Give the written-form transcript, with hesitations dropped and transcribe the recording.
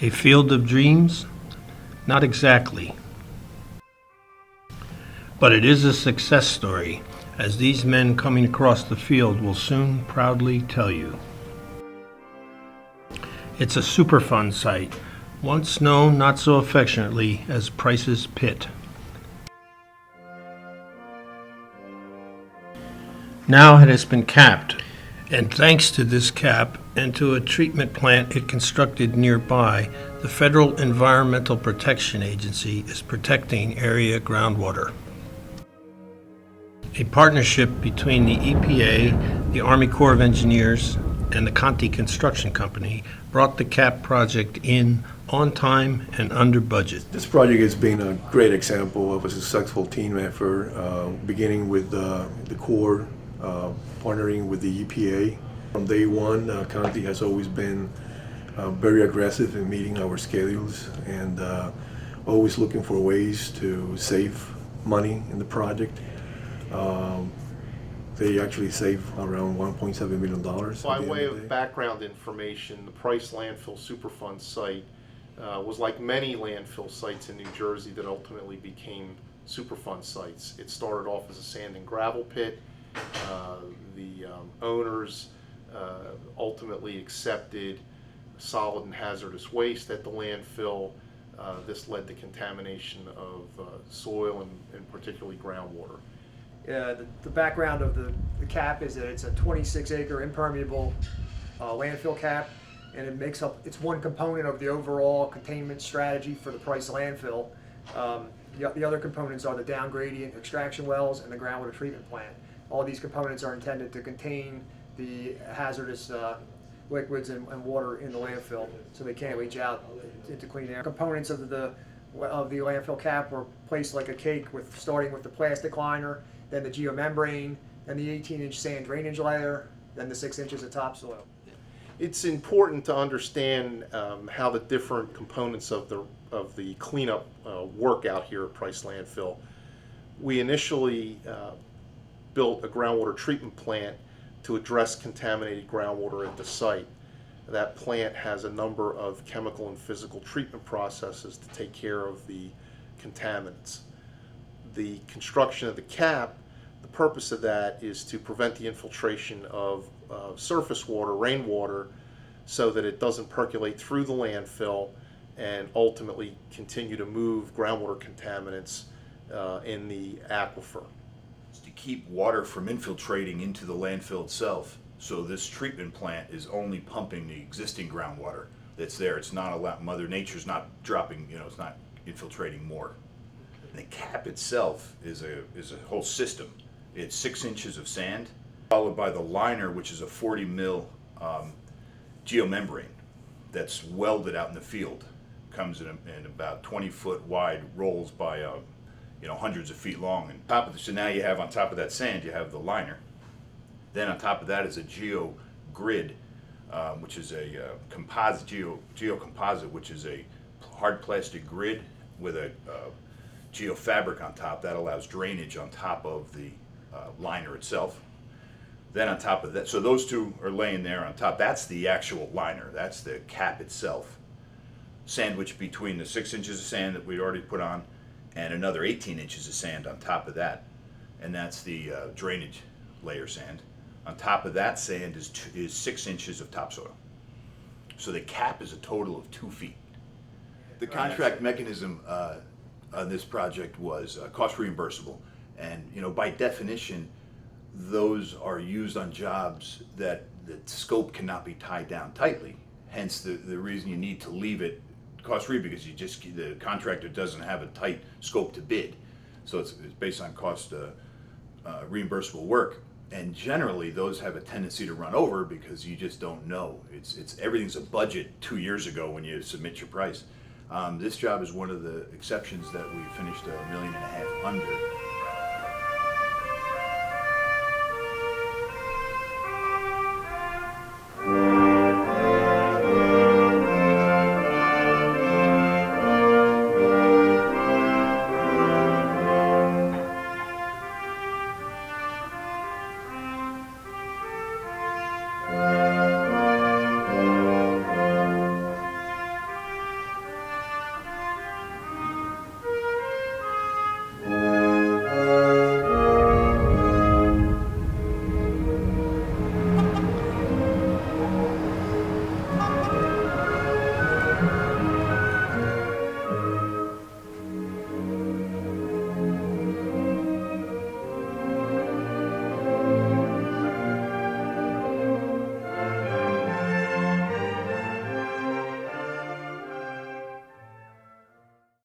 A field of dreams? Not exactly. But it is a success story, as these men coming across the field will soon proudly tell you. It's a Superfund site, once known not so affectionately as Price's Pit. Now it has been capped, and thanks to this cap and to a treatment plant it constructed nearby, the Federal Environmental Protection Agency is protecting area groundwater. A partnership between the EPA, the Army Corps of Engineers, and the Conti construction company brought the CAP project in on time and under budget. This project has been a great example of a successful team effort, beginning with the Corps, partnering with the EPA. From day one, Conti has always been very aggressive in meeting our schedules and always looking for ways to save money in the project. They actually save around $1.7 million. By way of background information, the Price Landfill Superfund site was like many landfill sites in New Jersey that ultimately became Superfund sites. It started off as a sand and gravel pit. The owners ultimately accepted solid and hazardous waste at the landfill. This led to contamination of soil and particularly groundwater. The background of the cap is that it's a 26-acre impermeable landfill cap, and it makes up, it's one component of the overall containment strategy for the Price landfill. The other components are the down gradient extraction wells and the groundwater treatment plant. All these components are intended to contain the hazardous liquids and water in the landfill, so they can't leach out into clean air. Components of the landfill cap were placed like a cake, starting with the plastic liner, then the geomembrane, then the 18-inch sand drainage layer, then the 6 inches of topsoil. It's important to understand how the different components of the cleanup work out here at Price Landfill. We initially built a groundwater treatment plant to address contaminated groundwater at the site. That plant has a number of chemical and physical treatment processes to take care of the contaminants. The construction of the cap, the purpose of that is to prevent the infiltration of surface water, rainwater, so that it doesn't percolate through the landfill and ultimately continue to move groundwater contaminants in the aquifer. To keep water from infiltrating into the landfill itself. So this treatment plant is only pumping the existing groundwater that's there. It's not allowed, Mother Nature's not dropping, it's not infiltrating more. And the cap itself is a whole system. It's 6 inches of sand, followed by the liner, which is a 40 mil geomembrane that's welded out in the field. Comes in about 20-foot wide rolls by hundreds of feet long. And top of this, so now you have on top of that sand, you have the liner. Then on top of that is a geo grid, which is a composite geocomposite, which is a hard plastic grid with a geofabric on top that allows drainage on top of the liner itself. Then on top of that, so those two are laying there on top. That's the actual liner. That's the cap itself, sandwiched between the 6 inches of sand that we'd already put on and another 18 inches of sand on top of that, and that's the drainage layer sand. On top of that sand is 6 inches of topsoil. So the cap is a total of 2 feet. The contract mechanism on this project was cost reimbursable, and by definition, those are used on jobs that the scope cannot be tied down tightly. Hence the reason you need to leave it cost free, because the contractor doesn't have a tight scope to bid, so it's based on cost reimbursable work, and generally those have a tendency to run over because you just don't know. It's everything's a budget 2 years ago when you submit your price. This job is one of the exceptions that we finished $1.5 million under.